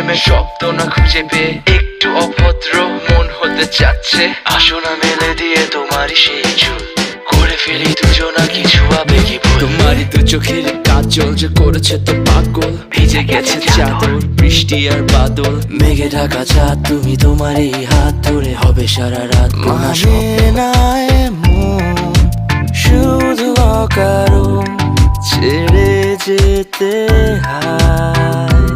প্রেমের শব্দ না খুঁজে পেয়ে একটু অভদ্র মন হতে চাচ্ছে। আসো না মেলে দিয়ে তোমারই সেই চুল, করে ফেলি দুজনা কিছু আবেগী ভুল। তোমারই দু চোখের কাজল যে করেছে তো পাগল, ভিজে গেছে চাদর বৃষ্টি আর বাদল। মেঘে ঢাকা চাঁদ তুমি তোমারই হাত ধরে হবে সারা রাত। মানে না এমন শুধু অকারণ ছেড়ে যেতে হয়।